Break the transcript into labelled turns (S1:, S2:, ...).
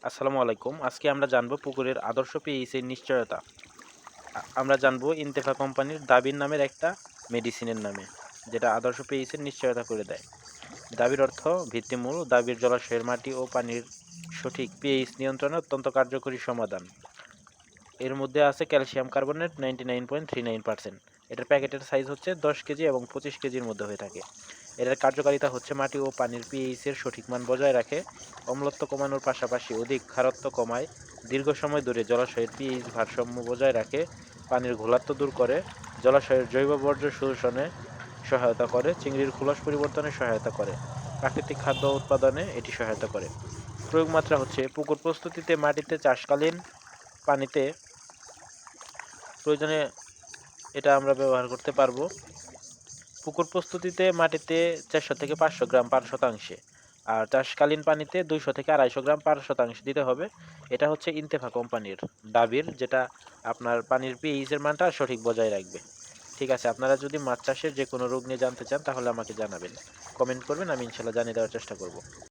S1: আসসালামু আলাইকুম। আজকে আমরা জানবো পুকুরের আদর্শ পিএইচ এর নিশ্চয়তা। আমরা জানবো ইন্তেফা কোম্পানির দাবির নামের একটা মেডিসিনের নামে, যেটা আদর্শ পিএইচ এর নিশ্চয়তা করে দেয়। দাবির অর্থ ভিত্তিমূল, দাবির জলাশয়ের মাটি ও পানির সঠিক পিএইচ নিয়ন্ত্রণে অত্যন্ত কার্যকরী সমাধান। এর মধ্যে আছে ক্যালসিয়াম কার্বনেট 99.39%। এটার প্যাকেটের সাইজ হচ্ছে 10 কেজি এবং 25 কেজির মধ্যে হয়ে থাকে। এটার কার্যকারিতা হচ্ছে মাটি ও পানির পিএইচ এর সঠিক মান বজায় রাখে, অম্লত্ব কমানোর পাশাপাশি অধিক খারত্ব কমায়, দীর্ঘ সময় ধরে জলাশয়ের পিএইচ ভারসাম্য বজায় রাখে, পানির ঘোলাট্য দূর করে, জলাশয়ের জৈব বর্জ্য শোষণে সহায়তা করে, চিংড়ির খোলস পরিবর্তনে সহায়তা করে, প্রাকৃতিক খাদ্য উৎপাদনে এটি সহায়তা করে। প্রয়োগ মাত্রা হচ্ছে পুকুর প্রস্তুতিতে, মাটিতে চাষকালীন পানিতে প্রয়োজনে এটা আমরা ব্যবহার করতে পারবো। পুকুর প্রস্তুতিতে মাটিতে 400 থেকে 500 গ্রাম পার শতাংশে, আর চাষকালীন পানিতে 200 থেকে 250 গ্রাম পার শতাংশে দিতে হবে। এটা হচ্ছে ইন্তেফা কোম্পানির দাবির, যেটা আপনার পানির পিএইচ এর মানটা সঠিক বজায় রাখবে। ঠিক আছে, আপনারা যদি মাছ চাষের যে কোনো রোগ নিয়ে জানতে চান তাহলে আমাকে জানাবেন, কমেন্ট করবেন, আমি ইনশাল্লাহ জানিয়ে দেওয়ার চেষ্টা করব।